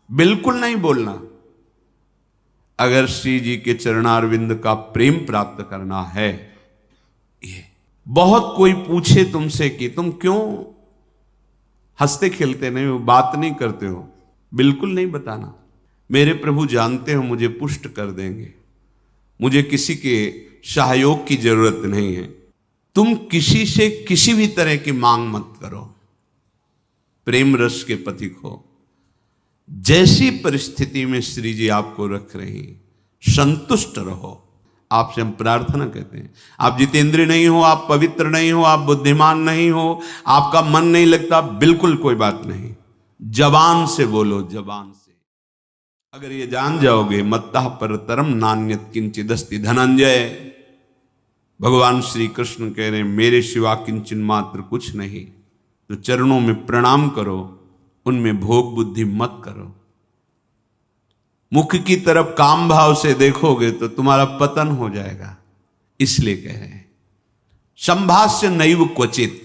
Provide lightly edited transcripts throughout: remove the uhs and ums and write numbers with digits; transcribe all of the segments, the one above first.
बिल्कुल नहीं बोलना। अगर श्री जी के चरणारविंद का प्रेम प्राप्त करना है, ये बहुत कोई पूछे तुमसे कि तुम क्यों हंसते खेलते नहीं हो, बात नहीं करते हो, बिल्कुल नहीं बताना। मेरे प्रभु जानते हो मुझे पुष्ट कर देंगे, मुझे किसी के सहयोग की जरूरत नहीं है। तुम किसी से किसी भी तरह की मांग मत करो, प्रेम रस के पथिक हो। जैसी परिस्थिति में श्री जी आपको रख रही, संतुष्ट रहो। आपसे हम प्रार्थना कहते हैं, आप जितेंद्रिय नहीं हो, आप पवित्र नहीं हो, आप बुद्धिमान नहीं हो, आपका मन नहीं लगता, बिल्कुल कोई बात नहीं। जबान से बोलो, जबान से। अगर ये जान जाओगे, मत्तः परतरम नान्यत् किंचिदस्ति धनंजय, भगवान श्री कृष्ण कह रहे हैं मेरे सिवा किंचन मात्र कुछ नहीं, तो चरणों में प्रणाम करो, उनमें भोग बुद्धि मत करो। मुख की तरफ काम भाव से देखोगे तो तुम्हारा पतन हो जाएगा। इसलिए कह रहे हैं संभाष्य नैव क्वचित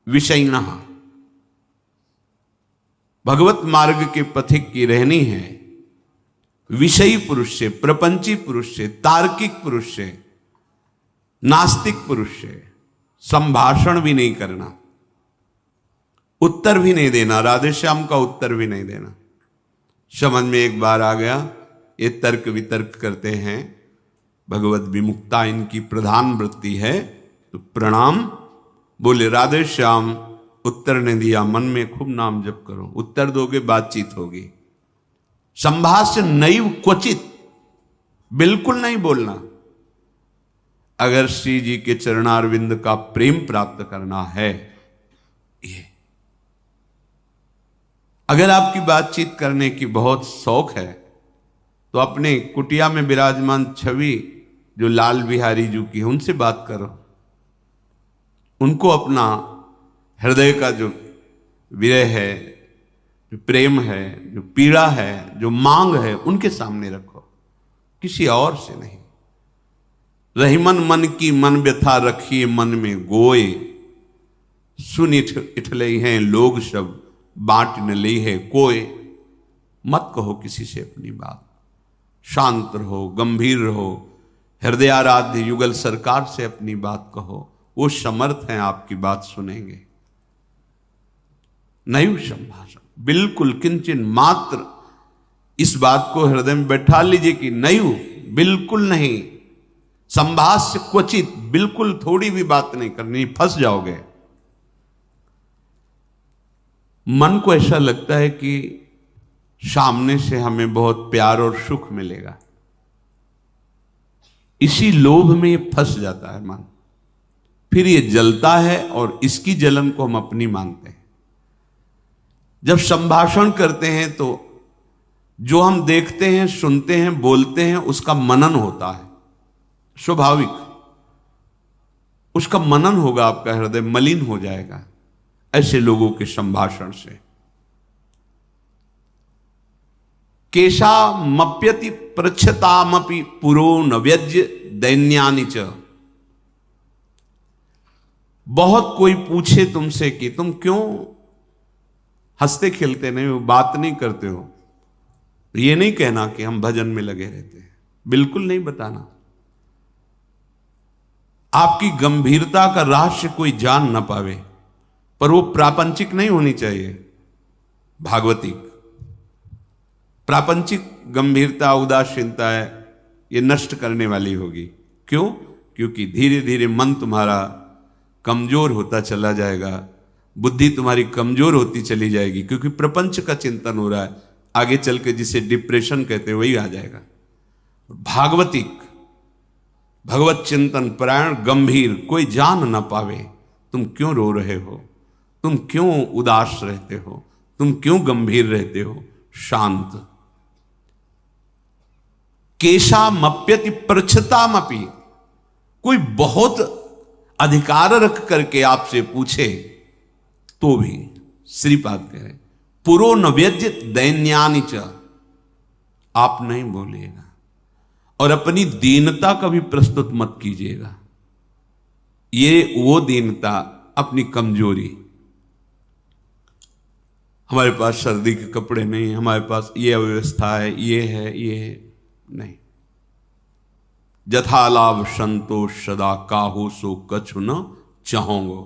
विषयिणः। भगवत मार्ग के पथिक की रहनी है विषयी पुरुष से, प्रपंची पुरुष से, तार्किक पुरुष से, नास्तिक पुरुष से संभाषण भी नहीं करना, उत्तर भी नहीं देना, राधे श्याम का उत्तर भी नहीं देना। समझ में एक बार आ गया, ये तर्क वितर्क करते हैं, भगवत विमुक्ता इनकी प्रधान वृत्ति है, तो प्रणाम बोले राधे श्याम, उत्तर ने दिया, मन में खूब नाम जप करो, उत्तर दोगे बातचीत होगी। संभाष्य नैव क्वचित, बिल्कुल नहीं बोलना। अगर श्री जी के चरणारविंद का प्रेम प्राप्त करना है, ये अगर आपकी बातचीत करने की बहुत शौक है, तो अपने कुटिया में विराजमान छवि जो लाल बिहारी जी की है, उनसे बात करो। उनको अपना हृदय का जो विरह है, जो प्रेम है, जो पीड़ा है, जो मांग है, उनके सामने रखो, किसी और से नहीं। रहीमन मन की मन व्यथा रखिए मन में गोए, सुन इठले हैं लोग सब बांट न ली है कोई। मत कहो किसी से अपनी बात, शांत रहो, गंभीर रहो, हृदयाराध्य युगल सरकार से अपनी बात कहो, वो समर्थ हैं आपकी बात सुनेंगे। नैव संभाषण, बिल्कुल किंचन मात्र, इस बात को हृदय में बैठा लीजिए कि नैव, बिल्कुल नहीं। संभाष्य क्वचित, बिल्कुल थोड़ी भी बात नहीं करनी, फंस जाओगे। मन को ऐसा लगता है कि सामने से हमें बहुत प्यार और सुख मिलेगा, इसी लोभ में ये फंस जाता है मन, फिर ये जलता है और इसकी जलन को हम अपनी मानते हैं। जब संभाषण करते हैं तो जो हम देखते हैं, सुनते हैं, बोलते हैं, उसका मनन होता है, स्वाभाविक उसका मनन होगा, आपका हृदय मलिन हो जाएगा ऐसे लोगों के संभाषण से। केशा मप्यति पृच्छतामपि पुरो न व्यज्य दैन्यानि च। बहुत कोई पूछे तुमसे कि तुम क्यों हंसते खेलते नहीं हो, बात नहीं करते हो, ये नहीं कहना कि हम भजन में लगे रहते हैं, बिल्कुल नहीं बताना। आपकी गंभीरता का रहस्य कोई जान ना पावे, पर वो प्रापंचिक नहीं होनी चाहिए, भागवतिक। प्रापंचिक गंभीरता, उदासीनता है, ये नष्ट करने वाली होगी। क्यों? क्योंकि धीरे धीरे मन तुम्हारा कमजोर होता चला जाएगा, बुद्धि तुम्हारी कमजोर होती चली जाएगी, क्योंकि प्रपंच का चिंतन हो रहा है। आगे चल के जिसे डिप्रेशन कहते हैं वही आ जाएगा। भागवतिक, भगवत चिंतन परायण, गंभीर, कोई जान ना पावे तुम क्यों रो रहे हो, तुम क्यों उदास रहते हो, तुम क्यों गंभीर रहते हो, शांत। केशा मप्यति पृच्छतामपि, कोई बहुत अधिकार रख करके आपसे पूछे तो भी श्रीपाद कह रहे पुरो न व्यज्य दैन्यानि च, आप नहीं बोलिएगा और अपनी दीनता का भी प्रस्तुत मत कीजिएगा। ये वो दीनता, अपनी कमजोरी। हमारे पास सर्दी के कपड़े नहीं, हमारे पास ये अव्यवस्था है, ये है, ये है। नहीं। जथा लाभ संतोष सदा काहू सो कछु न चाहूंगो।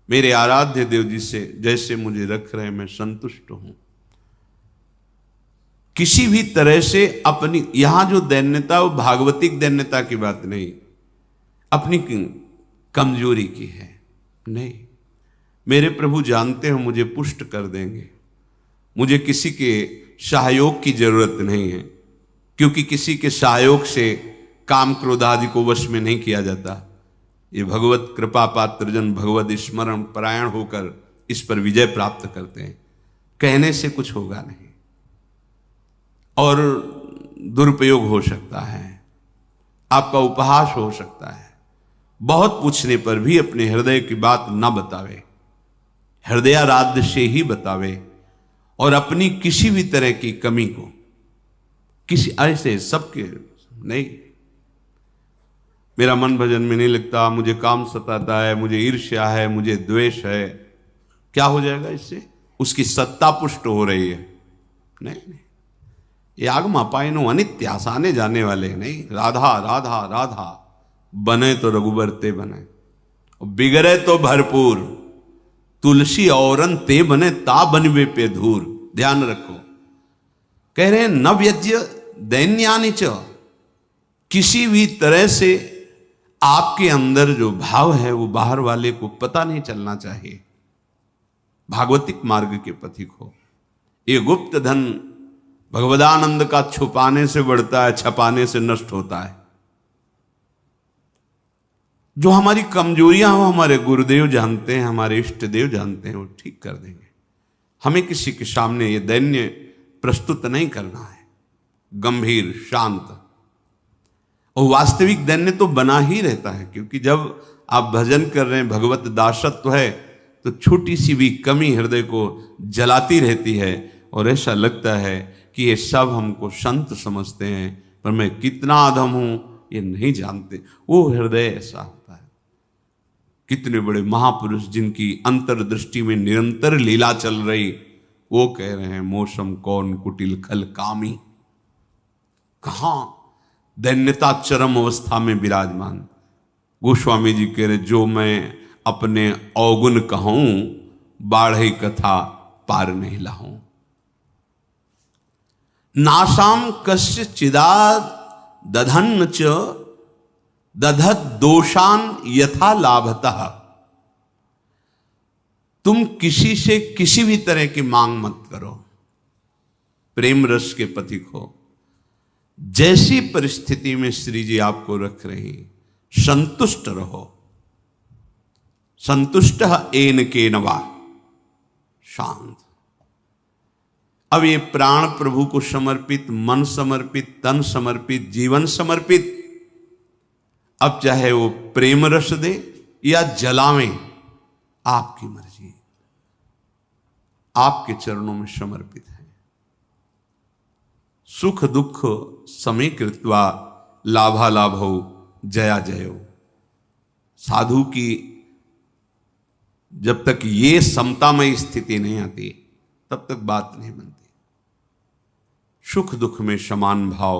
मेरे आराध्य देव जी से जैसे मुझे रख रहे मैं संतुष्ट हूं। किसी भी तरह से अपनी, यहां जो दैन्यता वो भागवतिक दैन्यता की बात नहीं, अपनी कमजोरी की है। नहीं, मेरे प्रभु जानते हो मुझे पुष्ट कर देंगे, मुझे किसी के सहयोग की जरूरत नहीं है, क्योंकि किसी के सहयोग से काम क्रोध आदि को वश में नहीं किया जाता। ये भगवत कृपा पात्र जन भगवत स्मरण परायण होकर इस पर विजय प्राप्त करते हैं। कहने से कुछ होगा नहीं और दुरुपयोग हो सकता है, आपका उपहास हो सकता है। बहुत पूछने पर भी अपने हृदय की बात न बतावे, हृदयाराध्य से ही बतावे, और अपनी किसी भी तरह की कमी को किसी ऐसे सबके नहीं, मेरा मन भजन में नहीं लगता, मुझे काम सताता है, मुझे ईर्ष्या है, मुझे द्वेष है, क्या हो जाएगा इससे? उसकी सत्ता पुष्ट हो रही है। नहीं, ये आगम अपायनो अनित्य, आसाने जाने वाले नहीं। राधा राधा राधा, बने तो रघुबर ते बने, बिगड़े तो भरपूर, तुलसी औरन ते बने ता बनवे पे धूर। ध्यान रखो, कह रहे हैं न व्यज्य दैन्यानि च, किसी भी तरह से आपके अंदर जो भाव है वो बाहर वाले को पता नहीं चलना चाहिए। भागवतिक मार्ग के पथिक हो। ये गुप्त धन भगवदानंद का छुपाने से बढ़ता है, छपाने से नष्ट होता है। जो हमारी कमजोरियां हो हमारे गुरुदेव जानते हैं, हमारे इष्ट देव जानते हैं, वो ठीक कर देंगे। हमें किसी के सामने ये दैन्य प्रस्तुत नहीं करना है, गंभीर शांत। और वास्तविक दैन्य तो बना ही रहता है, क्योंकि जब आप भजन कर रहे हैं, भगवत दासत्व है, तो छोटी सी भी कमी हृदय को जलाती रहती है और ऐसा लगता है कि ये सब हमको संत समझते हैं, पर मैं कितना अधम हूं ये नहीं जानते। वो हृदय ऐसा होता है। कितने बड़े महापुरुष जिनकी अंतर्दृष्टि में निरंतर लीला चल रही, वो कह रहे हैं मौसम कौन कुटिल खल कामी। कहां दैन्यता चरम अवस्था में विराजमान। गोस्वामी जी कह रहे जो मैं अपने अवगुण कहूं, बाढ़ई कथा पार नहीं लाऊं। नासाम कस्य चिदाद दधन्न च दधत दोषान यथा लाभतः। तुम किसी से किसी भी तरह की मांग मत करो, प्रेम रस के पथिक हो। जैसी परिस्थिति में श्री जी आपको रख रहे हैं, संतुष्ट रहो। संतुष्ट एन के नवा, शांत। अब ये प्राण प्रभु को समर्पित, मन समर्पित, तन समर्पित, जीवन समर्पित, अब चाहे वो प्रेम रस दे या जलावें, आपकी मर्जी, आपके चरणों में समर्पित है। सुख दुख समीकृत्वा लाभालाभो जया जयो। साधु की जब तक ये समतामय स्थिति नहीं आती तब तक बात नहीं बनती। सुख दुख में समान भाव,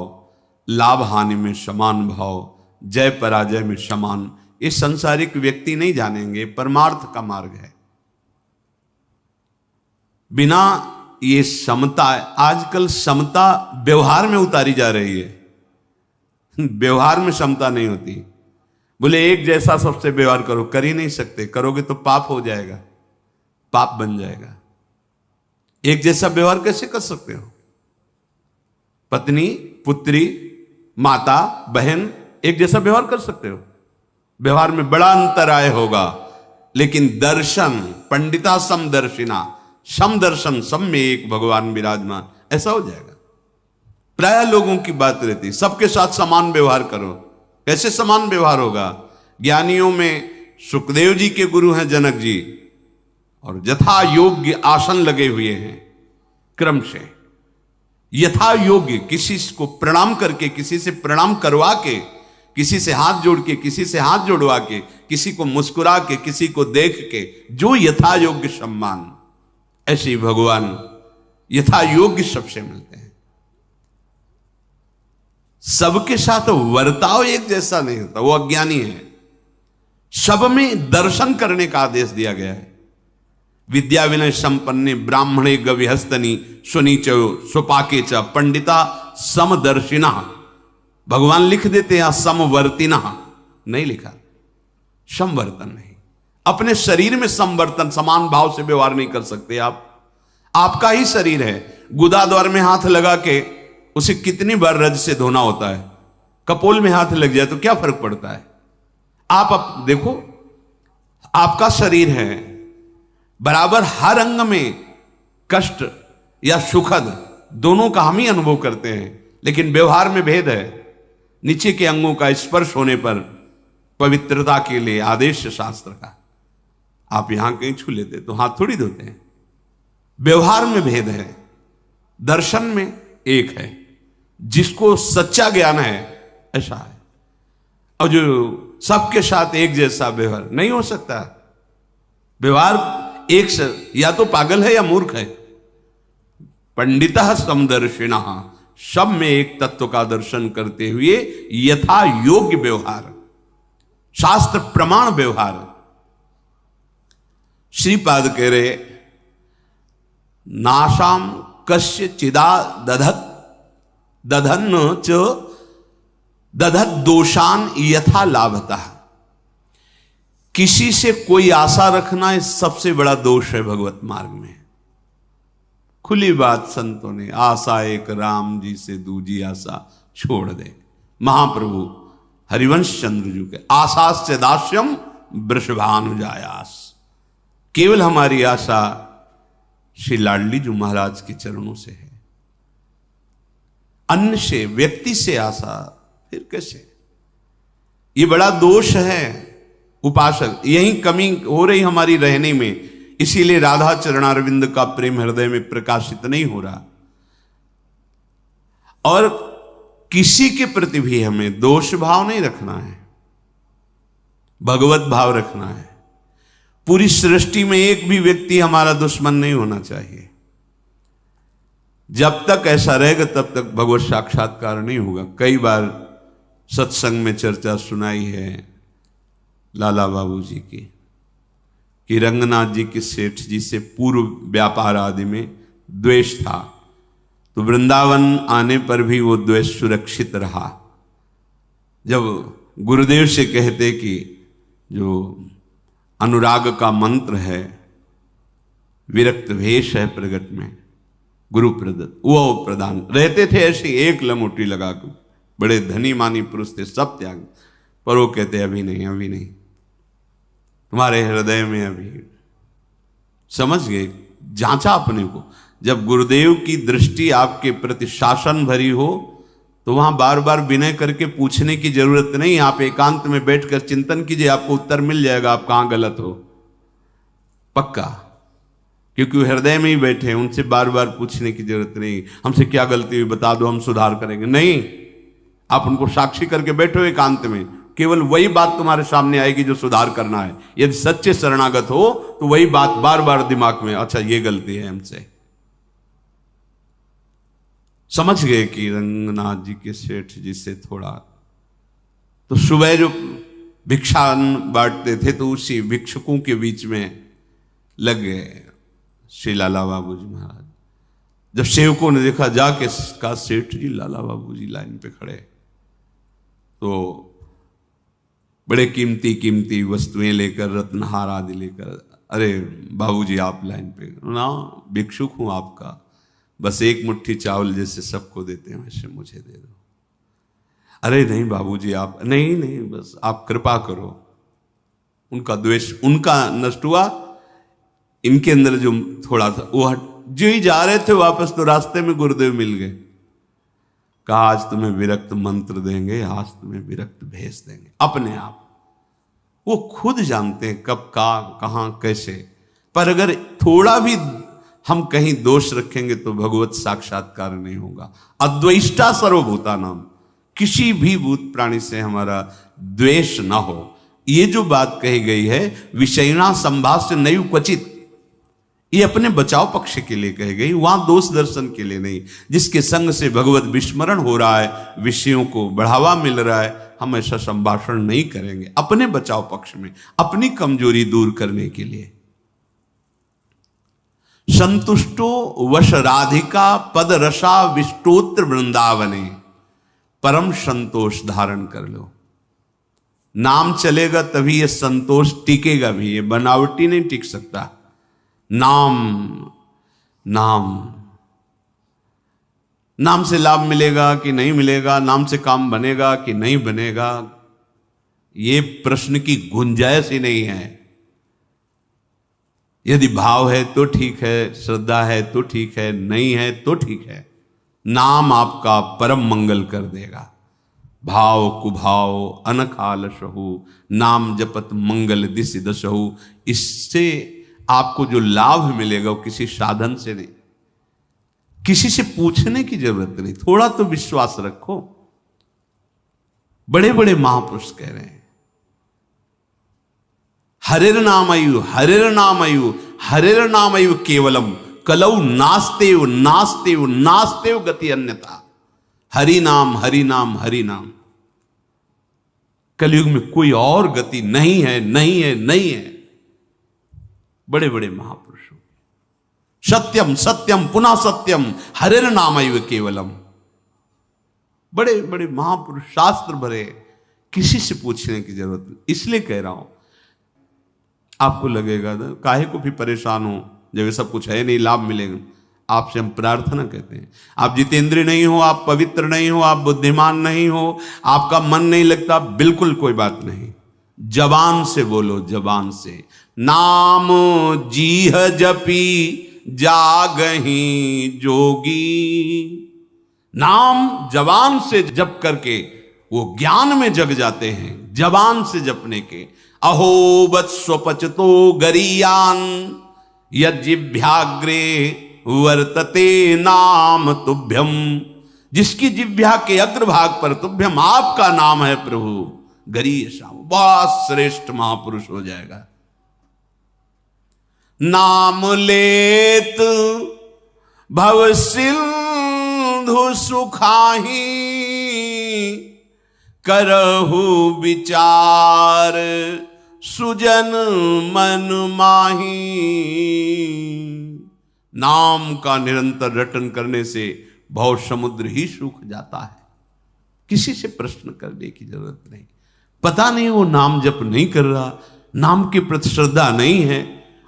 लाभ हानि में समान भाव, जय पराजय में समान, ये संसारिक व्यक्ति नहीं जानेंगे। परमार्थ का मार्ग है। बिना ये समता, आजकल समता व्यवहार में उतारी जा रही है। व्यवहार में समता नहीं होती। बोले एक जैसा सबसे व्यवहार करो, कर ही नहीं सकते। करोगे तो पाप हो जाएगा, पाप बन जाएगा। एक जैसा व्यवहार कैसे कर सकते हो? पत्नी, पुत्री, माता, बहन एक जैसा व्यवहार कर सकते हो? व्यवहार में बड़ा अंतराय होगा, लेकिन दर्शन, पंडिता समदर्शिना, समदर्शन, सब में एक भगवान विराजमान, ऐसा हो जाएगा। प्राय लोगों की बात रहती, सबके साथ समान व्यवहार करो। कैसे समान व्यवहार होगा? ज्ञानियों में सुखदेव जी के गुरु हैं जनक जी, और यथा योग्य आसन लगे हुए हैं। क्रम से यथा योग्य, किसी को प्रणाम करके, किसी से प्रणाम करवा के, किसी से हाथ जोड़ के, किसी से हाथ जोड़वा के, किसी को मुस्कुरा के, किसी को देख के, जो यथा योग्य सम्मान, ऐसे ही भगवान यथा योग्य सबसे मिलते हैं। सबके साथ वर्ताव एक जैसा नहीं होता, वो अज्ञानी है। सब में दर्शन करने का आदेश दिया गया है। विद्या विनय संपन्ने ब्राह्मणे गविहस्तनी सुनीचो सुपाके च पंडिता समदर्शिना। भगवान लिख देते हैं समवर्तिना, नहीं लिखा, समवर्तन नहीं। अपने शरीर में समवर्तन, समान भाव से व्यवहार नहीं कर सकते आप। आपका ही शरीर है, गुदा द्वार में हाथ लगा के उसे कितनी बार रज से धोना होता है। कपोल में हाथ लग जाए तो क्या फर्क पड़ता है। आप देखो, आपका शरीर है, बराबर हर अंग में कष्ट या सुखद दोनों का हम ही अनुभव करते हैं, लेकिन व्यवहार में भेद है। नीचे के अंगों का स्पर्श होने पर पवित्रता के लिए आदेश शास्त्र का, आप यहां कहीं छू लेते तो हाथ थोड़ी धोते हैं। व्यवहार में भेद है, दर्शन में एक है। जिसको सच्चा ज्ञान है ऐसा है, और जो सबके साथ एक जैसा व्यवहार नहीं हो सकता। व्यवहार एक से, या तो पागल है या मूर्ख है। पंडिता समदर्शिना, सब में एक तत्व का दर्शन करते हुए यथा योग्य व्यवहार, शास्त्र प्रमाण व्यवहार। श्रीपाद कह रहे नाशाम कस्य चिदा दधत दधन च दधत दोषान यथा लाभता। किसी से कोई आशा रखना इस सबसे बड़ा दोष है भगवत मार्ग में। खुली बात संतों ने, आशा एक राम जी से दूजी आशा छोड़ दे। महाप्रभु हरिवंश चंद्र जी के आशास्य दास्यम वृषभानुजायास। केवल हमारी आशा श्री लाडली जी महाराज के चरणों से है। अन्य से, व्यक्ति से आशा फिर कैसे? ये बड़ा दोष है उपासक। यही कमी हो रही हमारी रहने में, इसीलिए राधा चरणारविंद का प्रेम हृदय में प्रकाशित नहीं हो रहा। और किसी के प्रति भी हमें दोष भाव नहीं रखना है, भगवत भाव रखना है। पूरी सृष्टि में एक भी व्यक्ति हमारा दुश्मन नहीं होना चाहिए। जब तक ऐसा रहेगा तब तक भगवत साक्षात्कार नहीं होगा। कई बार सत्संग में चर्चा सुनाई है लाला बाबू जी की, कि रंगनाथ जी के सेठ जी से पूर्व व्यापार आदि में द्वेष था, तो वृंदावन आने पर भी वो द्वेष सुरक्षित रहा। जब गुरुदेव से कहते कि जो अनुराग का मंत्र है, विरक्त भेष है प्रगट में गुरु प्रदत्त, वो प्रदान रहते थे। ऐसी एक लंगोटी लगा कर, बड़े धनी मानी पुरुष थे, सब त्याग, पर वो कहते अभी नहीं, अभी नहीं, तुम्हारे हृदय में अभी। समझ गए, जांचा अपने को। जब गुरुदेव की दृष्टि आपके प्रति शासन भरी हो तो वहां बार बार विनय करके पूछने की जरूरत नहीं। आप एकांत में बैठकर चिंतन कीजिए, आपको उत्तर मिल जाएगा आप कहां गलत हो, पक्का। क्योंकि वो हृदय में ही बैठे हैं, उनसे बार बार पूछने की जरूरत नहीं, हमसे क्या गलती हुई बता दो, हम सुधार करेंगे। नहीं, आप उनको साक्षी करके बैठो एकांत में, केवल वही बात तुम्हारे सामने आएगी जो सुधार करना है। यदि सच्चे शरणागत हो तो वही बात बार बार दिमाग में, अच्छा ये गलती है हमसे। समझ गए कि रंगनाथ जी के सेठ जी से थोड़ा, तो सुबह जो भिक्षा बांटते थे तो उसी भिक्षुकों के बीच में लग गए श्री लाला बाबू जी महाराज। जब सेवकों ने देखा, जाके का सेठ जी लाला बाबू जी लाइन पे खड़े, तो बड़े कीमती कीमती वस्तुएं लेकर, रत्नहार आदि लेकर, अरे बाबूजी आप लाइन पे ना, भिक्षुक हूं आपका, बस एक मुट्ठी चावल जैसे सबको देते हैं वैसे मुझे दे दो। अरे नहीं बाबूजी आप, नहीं नहीं, बस आप कृपा करो। उनका द्वेष उनका नष्ट हुआ, इनके अंदर जो थोड़ा था वो हट। जो ही जा रहे थे वापस तो रास्ते में गुरुदेव मिल गए। कहा आज तुम्हें विरक्त मंत्र देंगे, आज तुम्हें विरक्त भेज देंगे। अपने आप वो खुद जानते हैं कब का कहां कैसे, पर अगर थोड़ा भी हम कहीं दोष रखेंगे तो भगवत साक्षात्कार नहीं होगा। अद्वेष्टा सर्वभूता नाम, किसी भी भूत प्राणी से हमारा द्वेष ना हो। ये जो बात कही गई है, विषयना संभाष्य नहीं क्वचित, ये अपने बचाव पक्ष के लिए कही गई, वहां दोष दर्शन के लिए नहीं। जिसके संग से भगवत विस्मरण हो रहा है, विषयों को बढ़ावा मिल रहा है, हम ऐसा संभाषण नहीं करेंगे अपने बचाव पक्ष में, अपनी कमजोरी दूर करने के लिए। संतुष्टो वश राधिका पद रसा विष्टोत्र वृंदावने, परम संतोष धारण कर लो। नाम चलेगा तभी ये संतोष टिकेगा भी, ये बनावटी नहीं टिक सकता। नाम नाम नाम से लाभ मिलेगा कि नहीं मिलेगा, नाम से काम बनेगा कि नहीं बनेगा, ये प्रश्न की गुंजाइश ही नहीं है। यदि भाव है तो ठीक है, श्रद्धा है तो ठीक है, नहीं है तो ठीक है। नाम आपका परम मंगल कर देगा। भाव कुभाव अनखालशहु, नाम जपत मंगल दिशि दशहु। इससे आपको जो लाभ मिलेगा वो किसी साधन से नहीं, किसी से पूछने की जरूरत नहीं। थोड़ा तो विश्वास रखो। बड़े बड़े महापुरुष कह रहे हैं, हरिर नामयु हरिर नामयु हरिर नामयु केवलम कलौ नास्तेव नास्तेव नास्तेव गति अन्यथा। हरि नाम हरि नाम हरि नाम। कलयुग में कोई और गति नहीं है, नहीं है, नहीं है। बड़े बड़े महापुरुषों, सत्यम सत्यम पुनः सत्यम हरिर नामैव केवलम। बड़े बड़े महापुरुष, शास्त्र भरे, किसी से पूछने की जरूरत नहीं। इसलिए कह रहा हूं, आपको लगेगा ना काहे को भी परेशान हो जब ये सब कुछ है नहीं, लाभ मिलेगा। आपसे हम प्रार्थना कहते हैं, आप जितेंद्रिय नहीं हो, आप पवित्र नहीं हो, आप बुद्धिमान नहीं हो, आपका मन नहीं लगता, बिल्कुल कोई बात नहीं। जबान से बोलो, जबान से। नाम जीह जपी जागही जोगी। नाम जबान से जप करके वो ज्ञान में जग जाते हैं, जबान से जपने के। अहो वत्स्वपचतो गरीयान यज्जिभ्याग्रे वर्तते नाम तुभ्यम। जिसकी जिह्वा के अग्रभाग पर तुभ्यम आपका नाम है प्रभु, गरीयशाम, बहुत श्रेष्ठ महापुरुष हो जाएगा। नाम लेत भव सिंधु सुखाही, करहु विचार सुजन मन माही। नाम का निरंतर रटन करने से भव समुद्र ही सूख जाता है। किसी से प्रश्न करने की जरूरत नहीं। पता नहीं वो नाम जप नहीं कर रहा, नाम के प्रति श्रद्धा नहीं है,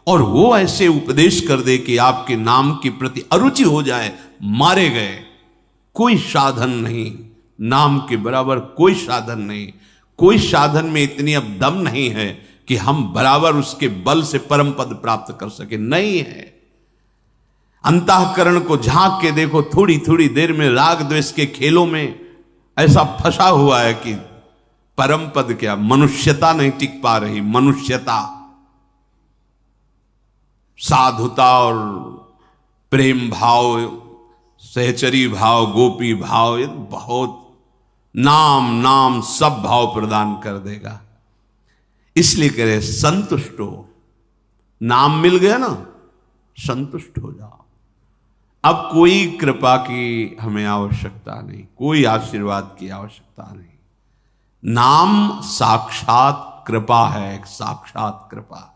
और वो ऐसे उपदेश कर दे कि आपके नाम के प्रति अरुचि हो जाए, मारे गए। कोई साधन नहीं, नाम के बराबर कोई साधन नहीं। कोई साधन में इतनी अब दम नहीं है कि हम बराबर उसके बल से परम पद प्राप्त कर सके, नहीं है। अंतःकरण को झांक के देखो, थोड़ी थोड़ी देर में राग द्वेष के खेलों में ऐसा फंसा हुआ है कि परम पद क्या, मनुष्यता नहीं टिक पा रही। मनुष्यता, साधुता और प्रेम भाव, सहचरी भाव, गोपी भाव, ये बहुत नाम नाम सब भाव प्रदान कर देगा। इसलिए करे संतुष्ट हो। नाम मिल गया ना, संतुष्ट हो जाओ। अब कोई कृपा की हमें आवश्यकता नहीं, कोई आशीर्वाद की आवश्यकता नहीं। नाम साक्षात कृपा है, एक साक्षात कृपा।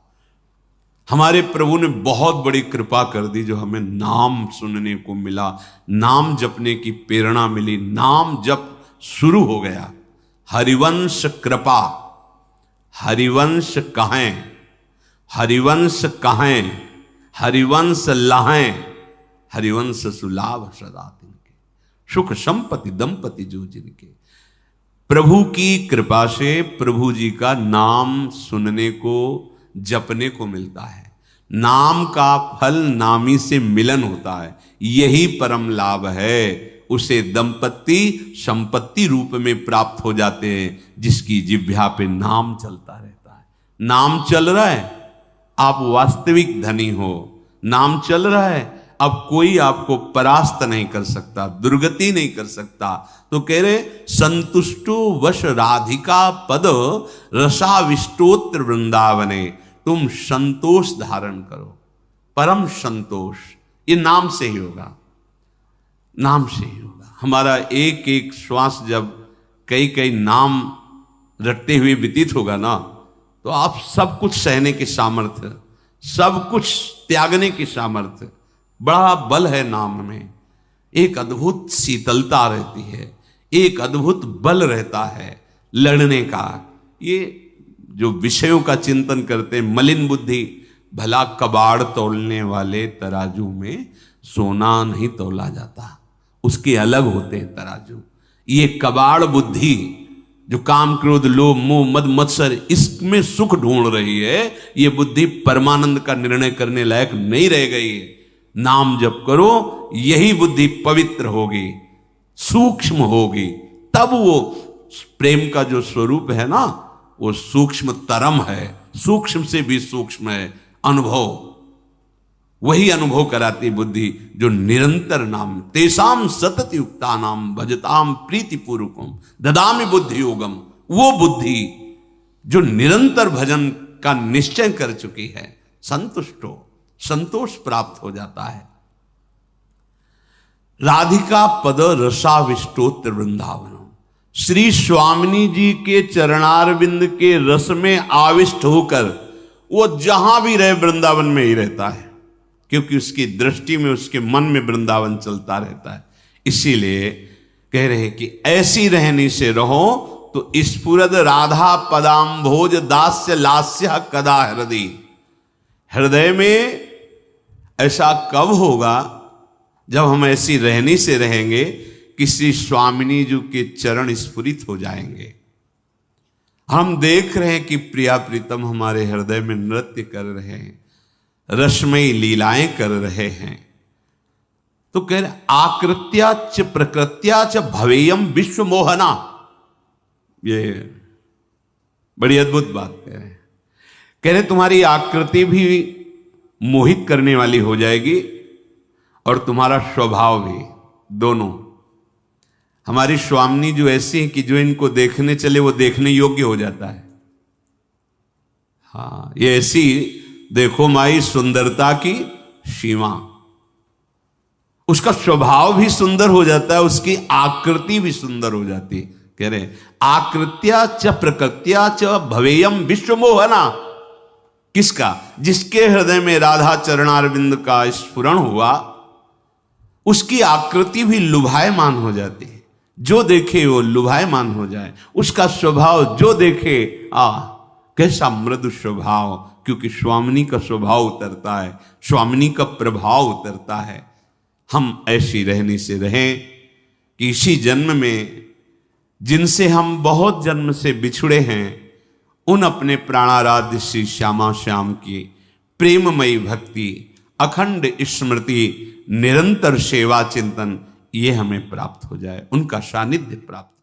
हमारे प्रभु ने बहुत बड़ी कृपा कर दी जो हमें नाम सुनने को मिला, नाम जपने की प्रेरणा मिली, नाम जप शुरू हो गया। हरिवंश कृपा, हरिवंश कहें, हरिवंश कहें, हरिवंश लहें, हरिवंश सुलाभ सदा तिनके, सुख संपत्ति दंपति जो जिनके। प्रभु की कृपा से प्रभु जी का नाम सुनने को, जपने को मिलता है। नाम का फल नामी से मिलन होता है, यही परम लाभ है। उसे दंपति संपत्ति रूप में प्राप्त हो जाते हैं, जिसकी जिह्वा पे नाम चलता रहता है। नाम चल रहा है, आप वास्तविक धनी हो। नाम चल रहा है, अब कोई आपको परास्त नहीं कर सकता, दुर्गति नहीं कर सकता। तो कह रहे संतुष्टो वश राधिका पद रसाविष्टोत्र वृंदावने। तुम संतोष धारण करो, परम संतोष, ये नाम से ही होगा, नाम से ही होगा। हमारा एक एक श्वास जब कई कई नाम रटते हुए व्यतीत होगा ना, तो आप सब कुछ सहने की सामर्थ्य, सब कुछ त्यागने की सामर्थ्य, बड़ा बल है नाम में। एक अद्भुत शीतलता रहती है, एक अद्भुत बल रहता है लड़ने का। ये जो विषयों का चिंतन करते हैं, मलिन बुद्धि, भला कबाड़ तोलने वाले तराजू में सोना नहीं तोला जाता, उसके अलग होते हैं तराजू। ये कबाड़ बुद्धि जो काम क्रोध लोभ मोह मद मत्सर इसमें सुख ढूंढ रही है, ये बुद्धि परमानंद का निर्णय करने लायक नहीं रह गई है। नाम जप करो, यही बुद्धि पवित्र होगी, सूक्ष्म होगी, तब वो प्रेम का जो स्वरूप है ना, वो सूक्ष्म तरम है, सूक्ष्म से भी सूक्ष्म है अनुभव। वही अनुभव कराती बुद्धि जो निरंतर नाम, तेसाम सतत युक्ता नाम भजताम प्रीति पूर्वकम ददामि बुद्धि योगम। वो बुद्धि जो निरंतर भजन का निश्चय कर चुकी है, संतुष्ट हो, संतोष प्राप्त हो जाता है। राधिका पद रसाविष्टोत्र वृंदावन, श्री स्वामिनी जी के चरणारविंद के रस में आविष्ट होकर वो जहां भी रहे वृंदावन में ही रहता है, क्योंकि उसकी दृष्टि में, उसके मन में वृंदावन चलता रहता है। इसीलिए कह रहे कि ऐसी रहनी से रहो तो स्फुरद राधा पदाम्भोज दास्य लास्य कदा हृदय। हृदय में ऐसा कब होगा जब हम ऐसी रहनी से रहेंगे कि श्री स्वामिनी जी के चरण स्फुरित हो जाएंगे। हम देख रहे हैं कि प्रिया प्रीतम हमारे हृदय में नृत्य कर रहे हैं, रसमयी लीलाएं कर रहे हैं। तो कह रहे आकृत्या च प्रकृत्या च भवेयम विश्व मोहना। ये बड़ी अद्भुत बात कह रहे तुम्हारी आकृति भी मोहित करने वाली हो जाएगी और तुम्हारा स्वभाव भी, दोनों। हमारी स्वामिनी जो ऐसी है कि जो इनको देखने चले वो देखने योग्य हो जाता है। हाँ, ये ऐसी देखो माई सुंदरता की सीमा, उसका स्वभाव भी सुंदर हो जाता है, उसकी आकृति भी सुंदर हो जाती। कह रहे आकृत्या च प्रकृत्या च भवेयम विश्व मोहना। किसका? जिसके हृदय में राधा चरणारविंद का स्फुरण हुआ, उसकी आकृति भी लुभायमान हो जाती है। जो देखे वो लुभायमान हो जाए, उसका स्वभाव जो देखे कैसा मृदु स्वभाव, क्योंकि स्वामिनी का स्वभाव उतरता है, स्वामिनी का प्रभाव उतरता है। हम ऐसी रहने से रहें कि इसी जन्म में जिनसे हम बहुत जन्म से बिछुड़े हैं, उन अपने प्राणाराध्य श्री श्यामा श्याम की प्रेममयी भक्ति, अखंड स्मृति, निरंतर सेवा चिंतन, ये हमें प्राप्त हो जाए, उनका सानिध्य प्राप्त